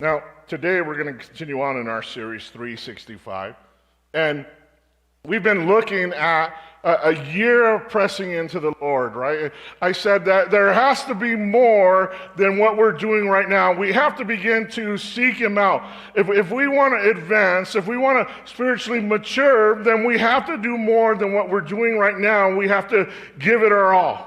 Now, today we're going to continue on in our series 365. And we've been looking at a year of pressing into the Lord, right? I said that there has to be more than what we're doing right now. We have to begin to seek Him out. If we want to advance, if we want to spiritually mature, then we have to do more than what we're doing right now. We have to give it our all.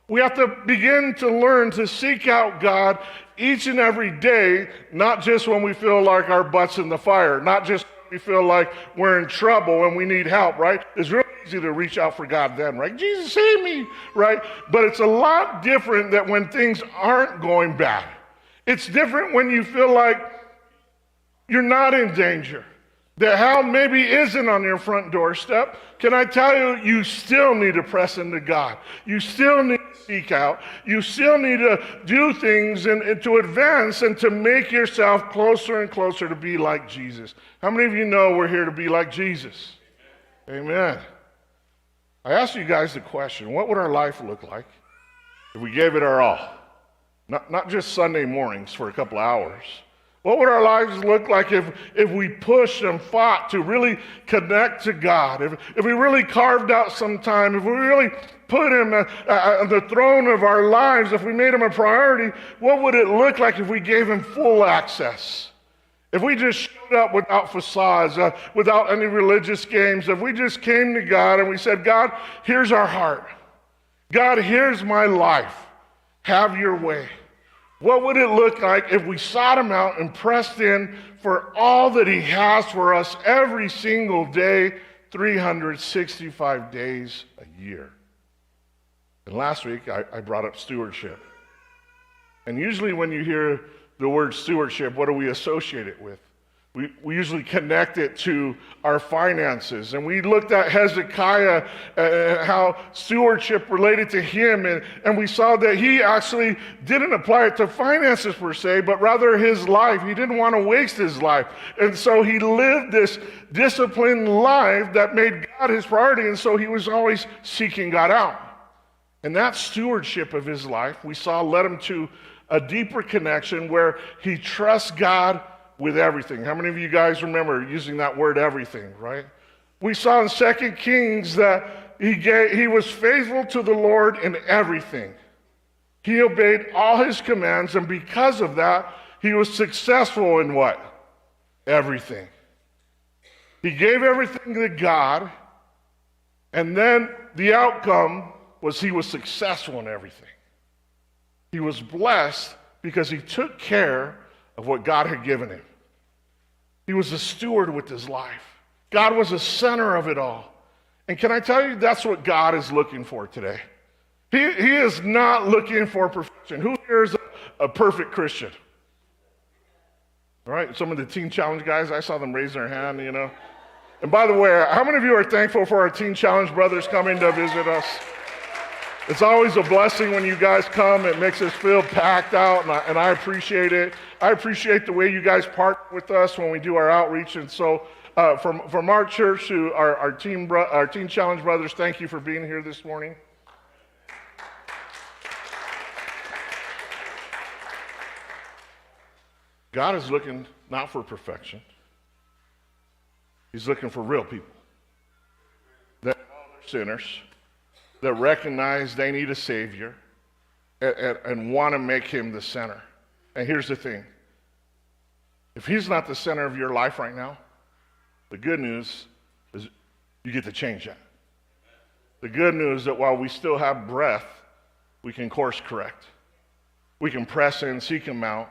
We have to begin to learn to seek out God each and every day, not just when we feel like our butt's in the fire, not just when we feel like we're in trouble and we need help, right? It's really easy to reach out for God then, right? Jesus, save me, right? But it's a lot different that when things aren't going bad. It's different when you feel like you're not in danger, that hell maybe isn't on your front doorstep. Can I tell you, you still need to press into God. You still need to seek out. You still need to do things and to advance and to make yourself closer and closer to be like Jesus. How many of you know we're here to be like Jesus? Amen. I asked you guys the question, what would our life look like if we gave it our all? Not just Sunday mornings for a couple hours. What would our lives look like if we pushed and fought to really connect to God? If we really carved out some time, if we really put Him on the throne of our lives, if we made Him a priority, what would it look like if we gave Him full access? If we just showed up without facades, without any religious games, if we just came to God and we said, God, here's our heart. God, here's my life. Have your way. What would it look like if we sought Him out and pressed in for all that He has for us every single day, 365 days a year? And last week, I brought up stewardship. And usually when you hear the word stewardship, what do we associate it with? We usually connect it to our finances. And we looked at Hezekiah, how stewardship related to him. And we saw that he actually didn't apply it to finances per se, but rather his life. He didn't want to waste his life. And so he lived this disciplined life that made God his priority. And so he was always seeking God out. And that stewardship of his life, we saw, led him to a deeper connection where he trusts God with everything. How many of you guys remember using that word everything, right? We saw in 2 Kings that he was faithful to the Lord in everything. He obeyed all His commands, and because of that, he was successful in what? Everything. He gave everything to God, and then the outcome was he was successful in everything. He was blessed because he took care of what God had given him. He was a steward with his life. God was the center of it all. And can I tell you, that's what God is looking for today. He is not looking for perfection. Who here is a perfect Christian? All right, some of the Teen Challenge guys, I saw them raise their hand, you know. And by the way, how many of you are thankful for our Teen Challenge brothers coming to visit us? It's always a blessing when you guys come. It makes us feel packed out, and I appreciate it. I appreciate the way you guys partner with us when we do our outreach. And so from our church to our Teen Challenge brothers, thank you for being here this morning. God is looking not for perfection. He's looking for real people that are sinners, that recognize they need a Savior and want to make Him the center. And here's the thing. If He's not the center of your life right now, the good news is you get to change that. The good news is that while we still have breath, we can course correct. We can press in, seek Him out,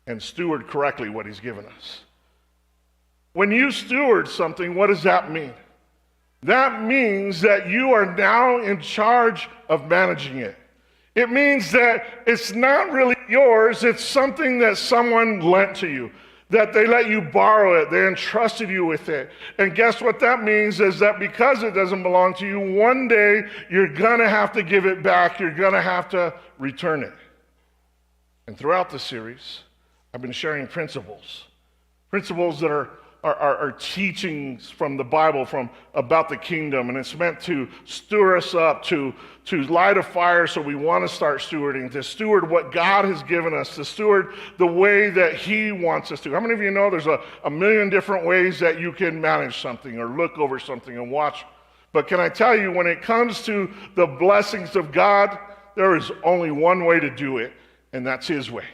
and steward correctly what He's given us. When you steward something, what does that mean? That means that you are now in charge of managing it. It means that it's not really yours, it's something that someone lent to you, that they let you borrow it, they entrusted you with it. And guess what that means is that because it doesn't belong to you, one day you're gonna have to give it back, you're gonna have to return it. And throughout the series, I've been sharing principles that are are teachings from the Bible about the kingdom, and it's meant to stir us up, to light a fire so we want to start stewarding, to steward what God has given us, to steward the way that He wants us to. How many of you know there's a million different ways that you can manage something or look over something and watch? But can I tell you, when it comes to the blessings of God, there is only one way to do it, and that's His way.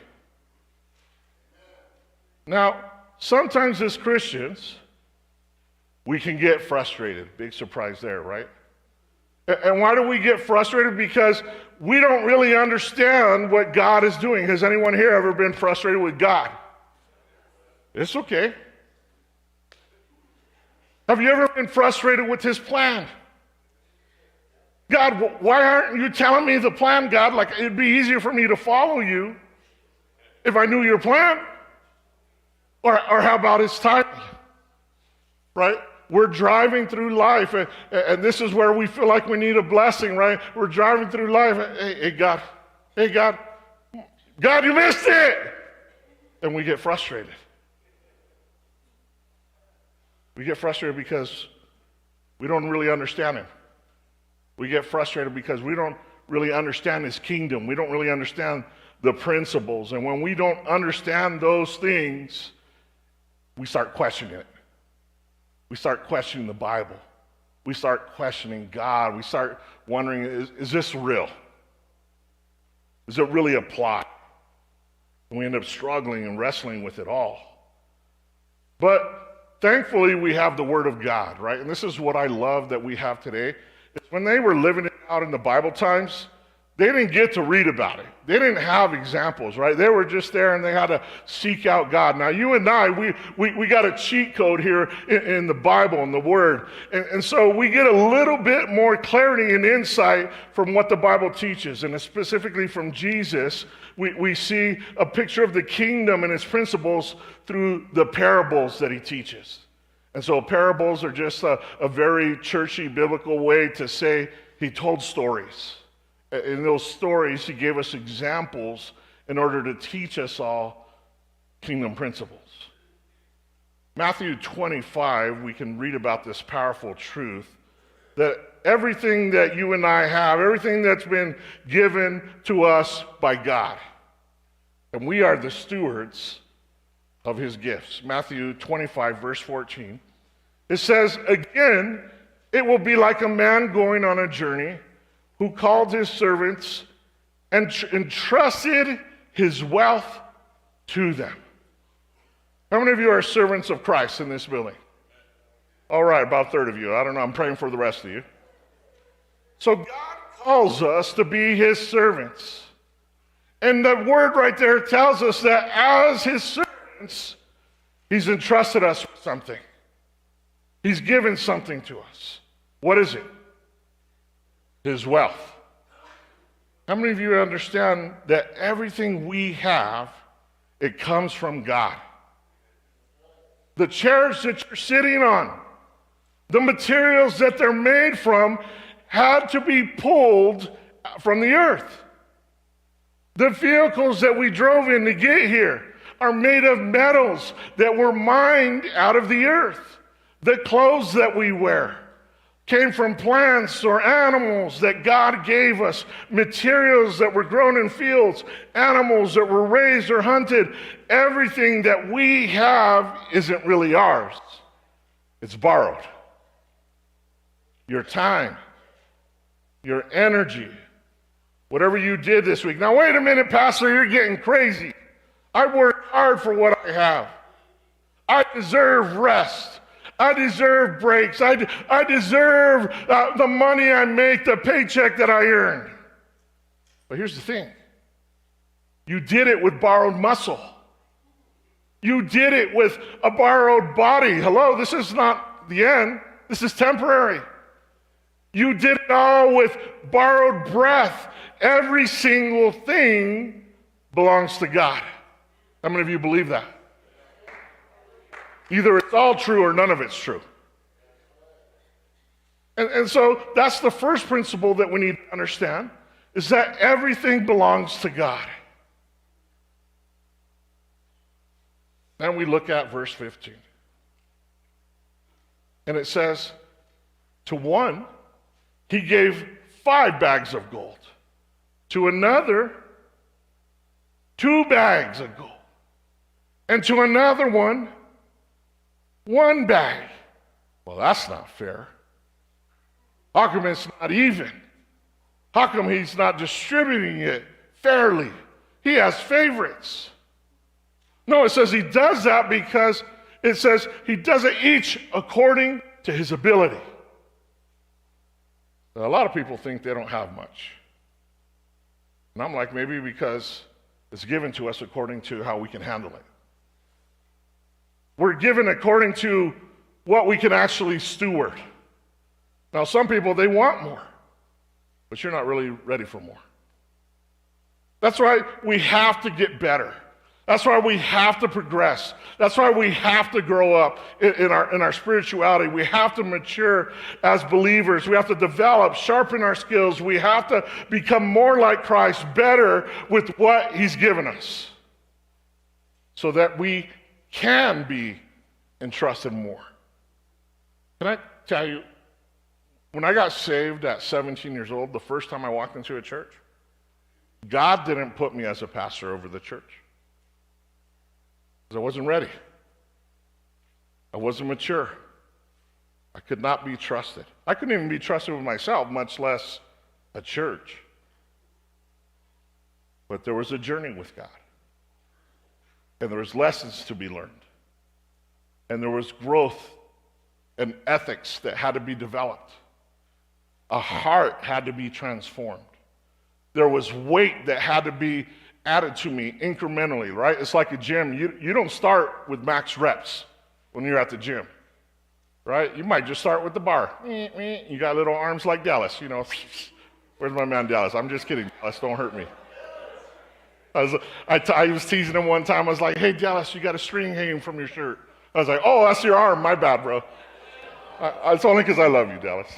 Now, sometimes as Christians, we can get frustrated. Big surprise there, right? And why do we get frustrated? Because we don't really understand what God is doing. Has anyone here ever been frustrated with God? It's okay. Have you ever been frustrated with His plan? God, why aren't you telling me the plan, God? Like, it'd be easier for me to follow you if I knew your plan. Or how about His timing? Right? We're driving through life, and this is where we feel like we need a blessing, right? We're driving through life. Hey, God, you missed it! And we get frustrated. We get frustrated because we don't really understand Him. We get frustrated because we don't really understand His kingdom. We don't really understand the principles. And when we don't understand those things, we start questioning it. We start questioning the Bible. We start questioning God. We start wondering, is this real? Does it really apply? And we end up struggling and wrestling with it all. But thankfully, we have the Word of God, right? And this is what I love that we have today. It's when they were living it out in the Bible times, they didn't get to read about it. They didn't have examples, right? They were just there and they had to seek out God. Now, you and I, we got a cheat code here in the Bible and the Word. And so we get a little bit more clarity and insight from what the Bible teaches. And specifically from Jesus, we see a picture of the kingdom and its principles through the parables that He teaches. And so parables are just a very churchy biblical way to say He told stories. In those stories, He gave us examples in order to teach us all kingdom principles. Matthew 25, we can read about this powerful truth that everything that you and I have, everything that's been given to us by God, and we are the stewards of His gifts. Matthew 25, verse 14. It says, "Again, it will be like a man going on a journey who called his servants and entrusted his wealth to them." How many of you are servants of Christ in this building? All right, about a third of you. I don't know, I'm praying for the rest of you. So God calls us to be His servants. And the word right there tells us that as His servants, He's entrusted us with something. He's given something to us. What is it? His wealth. How many of you understand that everything we have, it comes from God? The chairs that you're sitting on, the materials that they're made from, had to be pulled from the earth. The vehicles that we drove in to get here are made of metals that were mined out of the earth. The clothes that we wear came from plants or animals that God gave us, materials that were grown in fields, animals that were raised or hunted. Everything that we have isn't really ours. It's borrowed. Your time, your energy, whatever you did this week. Now, wait a minute, Pastor, you're getting crazy. I worked hard for what I have. I deserve rest. I deserve breaks. I deserve the money I make, the paycheck that I earn. But here's the thing. You did it with borrowed muscle. You did it with a borrowed body. Hello, this is not the end. This is temporary. You did it all with borrowed breath. Every single thing belongs to God. How many of you believe that? Either it's all true or none of it's true. And so that's the first principle that we need to understand, is that everything belongs to God. Then we look at verse 15. And it says, to one, he gave 5 bags of gold. To another, 2 bags of gold. And to another one, 1 bag. Well, that's not fair. How come it's not even? How come he's not distributing it fairly? He has favorites. No, it says he does that because it says he does it each according to his ability. Now, a lot of people think they don't have much. And I'm like, maybe because it's given to us according to how we can handle it. We're given according to what we can actually steward. Now, some people, they want more, but you're not really ready for more. That's why we have to get better. That's why we have to progress. That's why we have to grow up in our spirituality. We have to mature as believers. We have to develop, sharpen our skills. We have to become more like Christ, better with what he's given us, so that we can be entrusted more. Can I tell you, when I got saved at 17 years old, the first time I walked into a church, God didn't put me as a pastor over the church. Because I wasn't ready. I wasn't mature. I could not be trusted. I couldn't even be trusted with myself, much less a church. But there was a journey with God. And there was lessons to be learned. And there was growth and ethics that had to be developed. A heart had to be transformed. There was weight that had to be added to me incrementally, right? It's like a gym. You don't start with max reps when you're at the gym, right? You might just start with the bar. You got little arms like Dallas, you know. Where's my man Dallas? I'm just kidding. Dallas, don't hurt me. I was teasing him one time. I was like, hey, Dallas, you got a string hanging from your shirt. I was like, oh, that's your arm. My bad, bro. It's only because I love you, Dallas.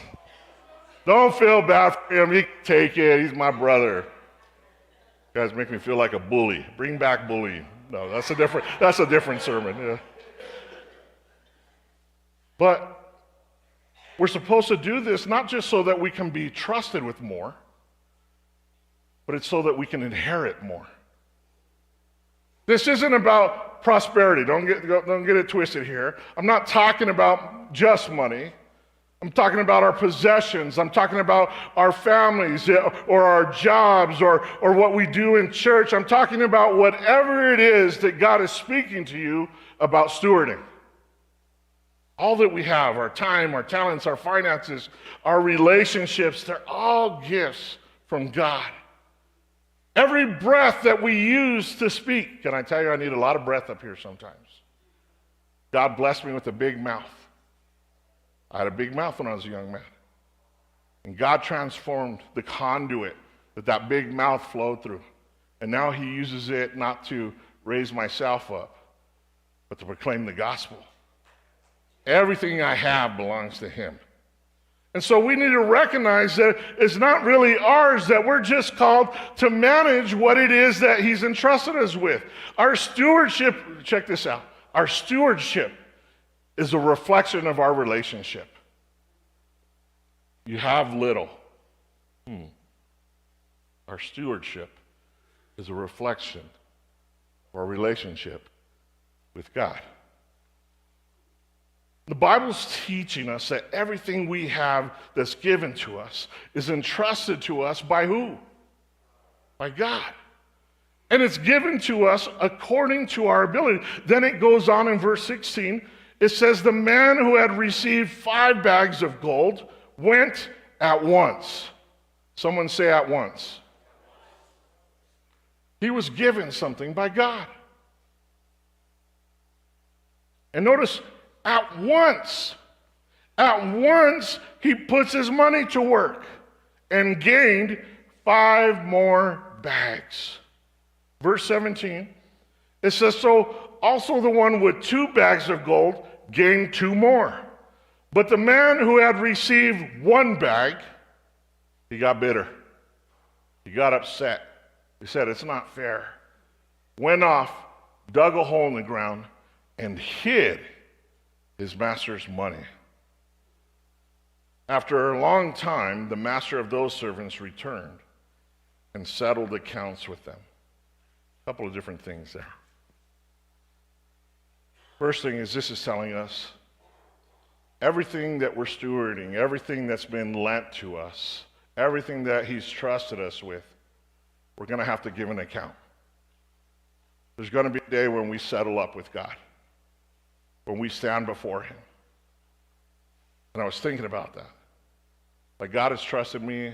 Don't feel bad for him. He can take it. He's my brother. You guys make me feel like a bully. Bring back bullying. No, that's a different sermon. Yeah. But we're supposed to do this not just so that we can be trusted with more, but it's so that we can inherit more. This isn't about prosperity. Don't get it twisted here. I'm not talking about just money. I'm talking about our possessions. I'm talking about our families or our jobs or what we do in church. I'm talking about whatever it is that God is speaking to you about stewarding. All that we have, our time, our talents, our finances, our relationships, they're all gifts from God. Every breath that we use to speak, can I tell you, I need a lot of breath up here sometimes. God blessed me with a big mouth. I had a big mouth when I was a young man. And God transformed the conduit that big mouth flowed through. And now he uses it not to raise myself up, but to proclaim the gospel. Everything I have belongs to him. And so we need to recognize that it's not really ours, that we're just called to manage what it is that he's entrusted us with. Our stewardship, check this out, our stewardship is a reflection of our relationship. You have little. Our stewardship is a reflection of our relationship with God. The Bible's teaching us that everything we have that's given to us is entrusted to us by who? By God. And it's given to us according to our ability. Then it goes on in verse 16. It says, the man who had received 5 bags of gold went at once. Someone say at once. He was given something by God. And notice, at once he puts his money to work and gained 5 more bags. Verse 17, it says, so also the one with 2 bags of gold gained 2 more. But the man who had received 1 bag, he got bitter. He got upset. He said, it's not fair. Went off, dug a hole in the ground, and hid his master's money. After a long time, the master of those servants returned and settled accounts with them. A couple of different things there. First thing is, this is telling us everything that we're stewarding, everything that's been lent to us, everything that he's trusted us with, we're going to have to give an account. There's going to be a day when we settle up with God, when we stand before him. And I was thinking about that. Like, God has trusted me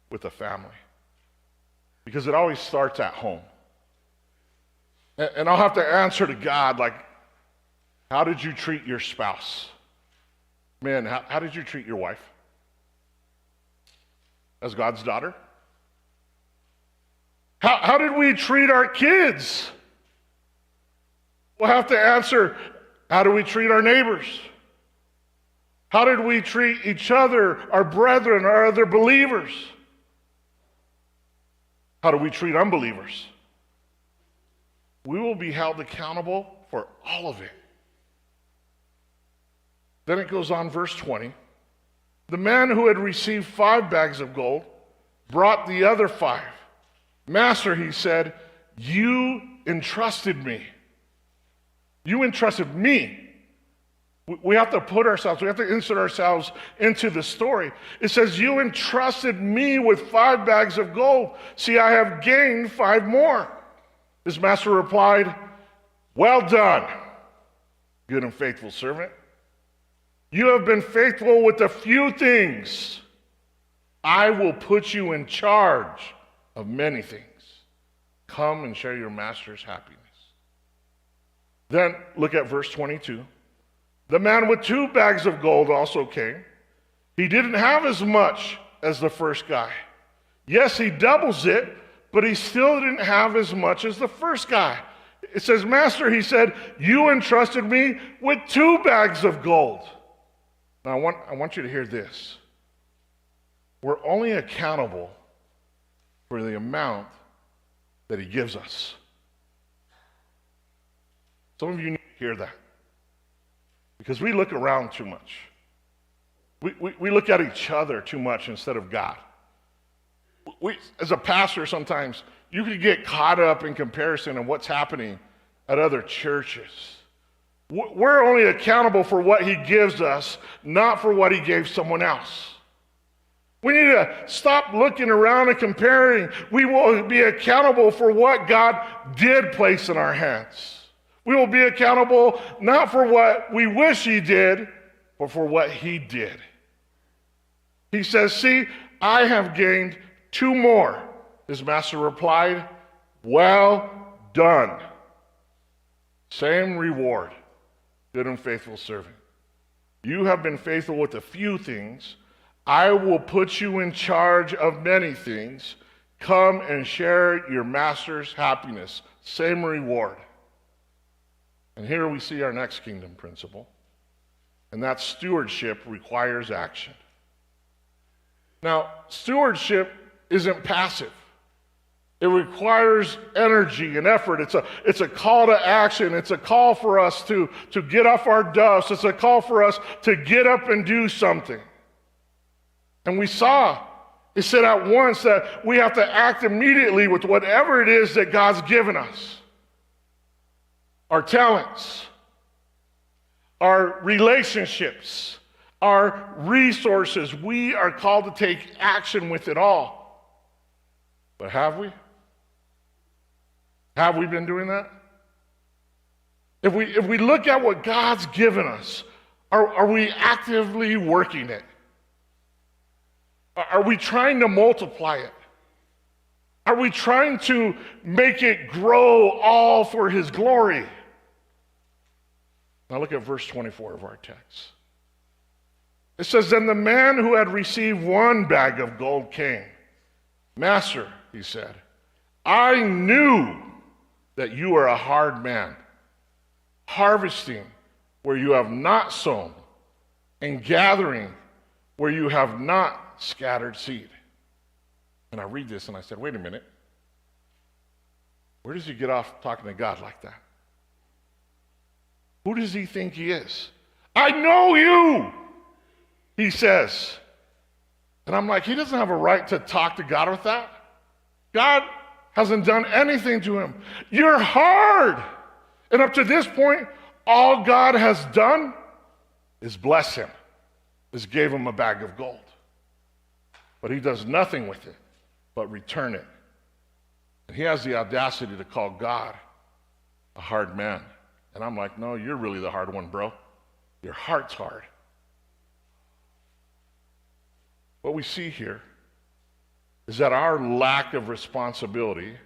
with a family. Because it always starts at home. And I'll have to answer to God, like, how did you treat your spouse? Man, how did you treat your wife? As God's daughter? How did we treat our kids? We'll have to answer, how do we treat our neighbors? How did we treat each other, our brethren, our other believers? How do we treat unbelievers? We will be held accountable for all of it. Then it goes on, verse 20. The man who had received 5 bags of gold brought the other 5. Master, he said, you entrusted me. You entrusted me. We have to put ourselves, we have to insert ourselves into the story. It says, you entrusted me with 5 bags of gold. See, I have gained 5 more. His master replied, well done, good and faithful servant. You have been faithful with a few things. I will put you in charge of many things. Come and share your master's happiness. Then look at verse 22. The man with 2 bags of gold also came. He didn't have as much as the first guy. Yes, he doubles it, but he still didn't have as much as the first guy. It says, Master, he said, you entrusted me with 2 bags of gold. Now, I want you to hear this. We're only accountable for the amount that he gives us. Some of you need to hear that. Because we look around too much. We look at each other too much instead of God. As a pastor, sometimes you can get caught up in comparison of what's happening at other churches. We're only accountable for what he gives us, not for what he gave someone else. We need to stop looking around and comparing. We will be accountable for what God did place in our hands. We will be accountable not for what we wish he did, but for what he did. He says, see, I have gained 2 more. His master replied, well done. Same reward, good and faithful servant. You have been faithful with a few things. I will put you in charge of many things. Come and share your master's happiness. Same reward. And here we see our next kingdom principle, and that stewardship requires action. Now, stewardship isn't passive. It requires energy and effort. It's a call to action. It's a call for us to get off our duffs. It's a call for us to get up and do something. And we saw, it said at once that we have to act immediately with whatever it is that God's given us. Our talents, our relationships, our resources. We are called to take action with it all. But have we? Have we been doing that? If we look at what God's given us, are we actively working it? Are we trying to multiply it? Are we trying to make it grow all for his glory? Now look at verse 24 of our text. It says, then the man who had received 1 bag of gold came. Master, he said, I knew that you are a hard man, harvesting where you have not sown, and gathering where you have not scattered seed. And I read this and I said, wait a minute. Where does he get off talking to God like that? Who does he think he is? I know you. he says. And I'm like, he doesn't have a right to talk to God with that. God hasn't done anything to him. You're hard. And up to this point, all God has done is bless him, is gave him a bag of gold. But he does nothing with it but return it. And he has the audacity to call God a hard man. And I'm like, no, you're really the hard one, bro. Your heart's hard. What we see here is that our lack of responsibility,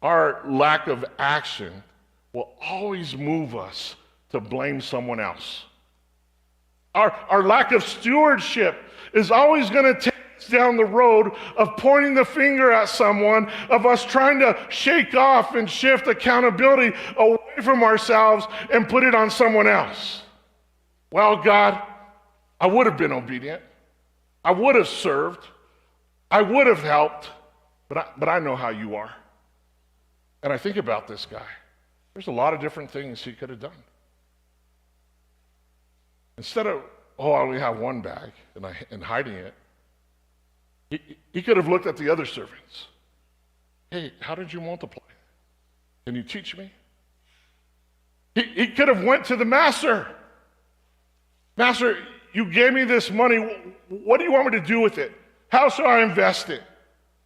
our lack of action will always move us to blame someone else. Our lack of stewardship is always going to take us down the road of pointing the finger at someone, of us trying to shake off and shift accountability away from ourselves and put it on someone else. Well, God, I would have been obedient. I would have served. I would have helped, but I know how you are. And I think about this guy. There's a lot of different things he could have done. Instead of, I only have one bag and hiding it, he could have looked at the other servants. Hey, how did you multiply? Can you teach me? He could have went to the master. Master, you gave me this money. What do you want me to do with it? How shall I invest it?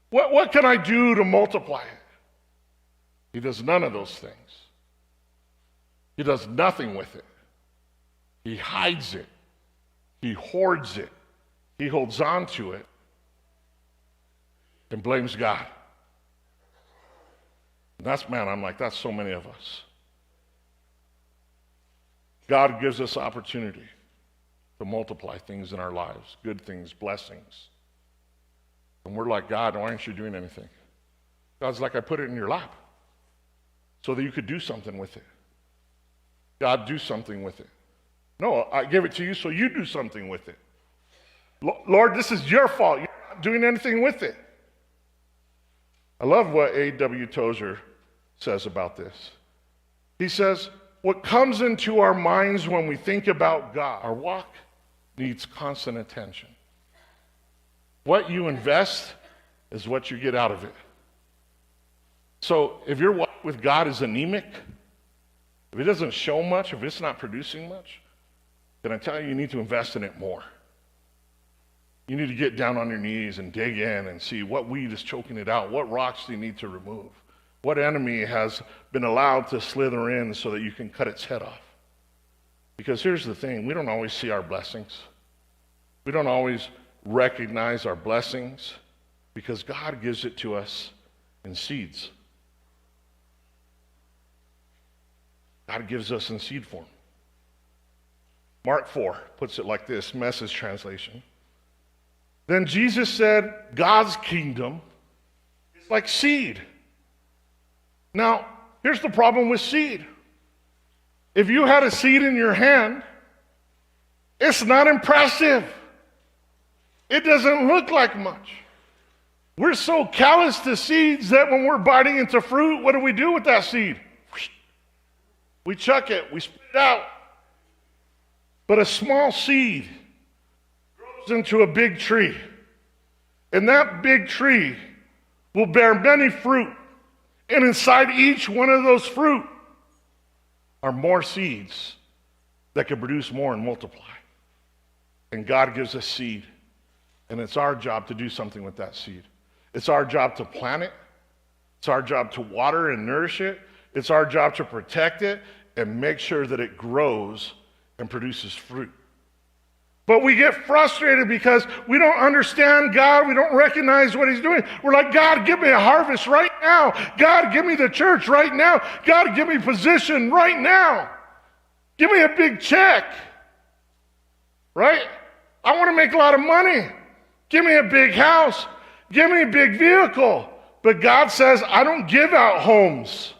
What can I do to multiply it? He does none of those things. He does nothing with it. He hides it. He hoards it. He holds on to it and blames God. And I'm like, that's so many of us. God gives us opportunity to multiply things in our lives, good things, blessings. And we're like, God, why aren't you doing anything? God's like, I put it in your lap so that you could do something with it. God, do something with it. No, I gave it to you so you do something with it. Lord, this is your fault. You're not doing anything with it. I love what A.W. Tozer says about this. He says, what comes into our minds when we think about God, our walk, needs constant attention. What you invest is what you get out of it. So if your walk with God is anemic, if it doesn't show much, if it's not producing much, then I tell you, you need to invest in it more. You need to get down on your knees and dig in and see what weed is choking it out. What rocks do you need to remove? What enemy has been allowed to slither in so that you can cut its head off? Because here's the thing, we don't always see our blessings. We don't always recognize our blessings because God gives it to us in seeds. God gives us in seed form. Mark 4 puts it like this, Message translation. Then Jesus said, God's kingdom is like seed. Now, here's the problem with seed. If you had a seed in your hand, it's not impressive. It doesn't look like much. We're so callous to seeds that when we're biting into fruit, what do we do with that seed? We chuck it, we spit it out. But a small seed grows into a big tree. And that big tree will bear many fruit. And inside each one of those fruit are more seeds that can produce more and multiply. And God gives us seed. And it's our job to do something with that seed. It's our job to plant it. It's our job to water and nourish it. It's our job to protect it and make sure that it grows and produces fruit. But we get frustrated because we don't understand God. We don't recognize what he's doing. We're like, God, give me a harvest right now. God, give me the church right now. God, give me position right now. Give me a big check. Right? I want to make a lot of money. Give me a big house. Give me a big vehicle. But God says, I don't give out homes.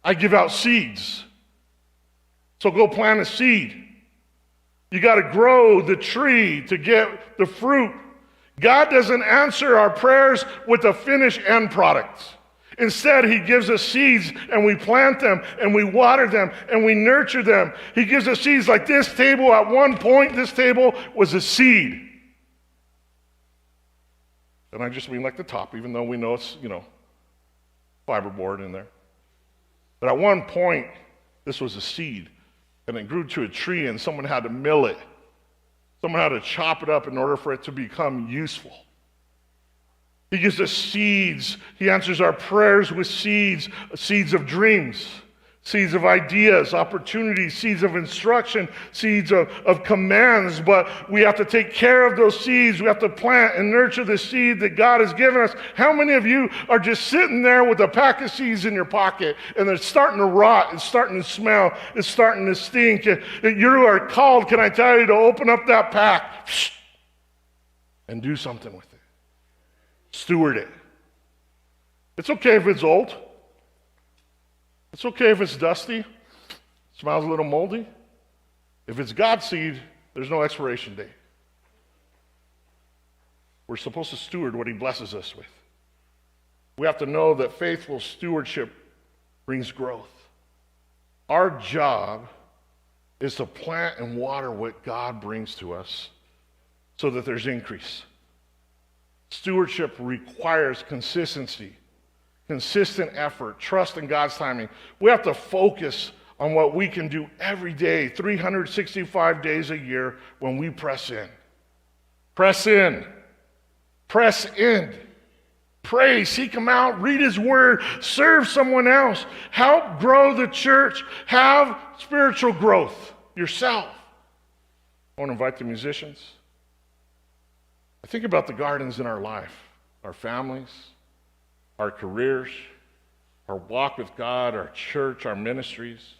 I give out seeds. So go plant a seed. You got to grow the tree to get the fruit. God doesn't answer our prayers with a finished end product. Instead, he gives us seeds and we plant them and we water them and we nurture them. He gives us seeds like this table. At one point, this table was a seed. And I just mean like the top, even though we know it's, fiberboard in there. But at one point, this was a seed. And it grew to a tree and someone had to mill it. Someone had to chop it up in order for it to become useful. He gives us seeds. He answers our prayers with seeds, seeds of dreams, seeds of ideas, opportunities, seeds of instruction, seeds of commands. But we have to take care of those seeds. We have to plant and nurture the seed that God has given us. How many of you are just sitting there with a pack of seeds in your pocket and they're starting to rot, it's starting to smell, it's starting to stink? You are called, can I tell you, to open up that pack and do something with it. Steward it. It's okay if it's old. It's okay if it's dusty, smells a little moldy. If it's God's seed, there's no expiration date. We're supposed to steward what he blesses us with. We have to know that faithful stewardship brings growth. Our job is to plant and water what God brings to us so that there's increase. Stewardship requires consistency, consistent effort, trust in God's timing. We have to focus on what we can do every day, 365 days a year when we press in. Press in. Press in. Pray, seek him out, read his word, serve someone else, help grow the church, have spiritual growth yourself. I want to invite the musicians. I think about the gardens in our life, our families, our careers, our walk with God, our church, our ministries.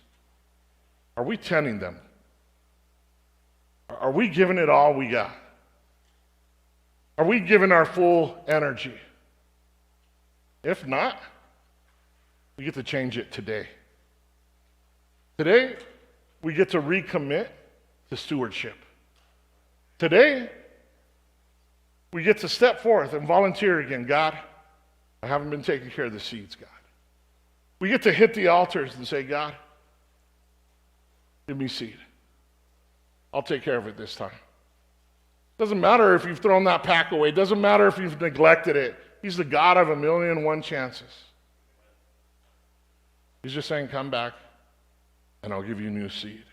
Are we tending them? Are we giving it all we got? Are we giving our full energy? If not, we get to change it today. Today, we get to recommit to stewardship. Today, we get to step forth and volunteer again. God, I haven't been taking care of the seeds, God. We get to hit the altars and say, God, give me seed. I'll take care of it this time. Doesn't matter if you've thrown that pack away. Doesn't matter if you've neglected it. He's the God of 1,000,001 chances. He's just saying, come back and I'll give you new seed.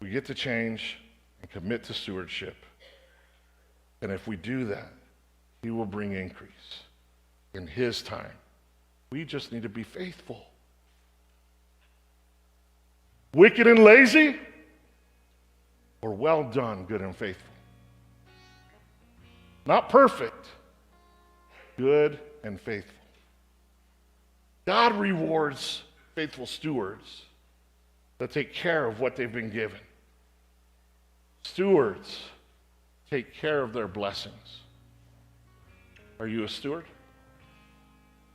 We get to change and commit to stewardship. And if we do that, he will bring increase in his time. We just need to be faithful. Wicked and lazy, or well done, good and faithful. Not perfect, good and faithful. God rewards faithful stewards that take care of what they've been given. Stewards take care of their blessings. Are you a steward?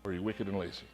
Or are you wicked and lazy?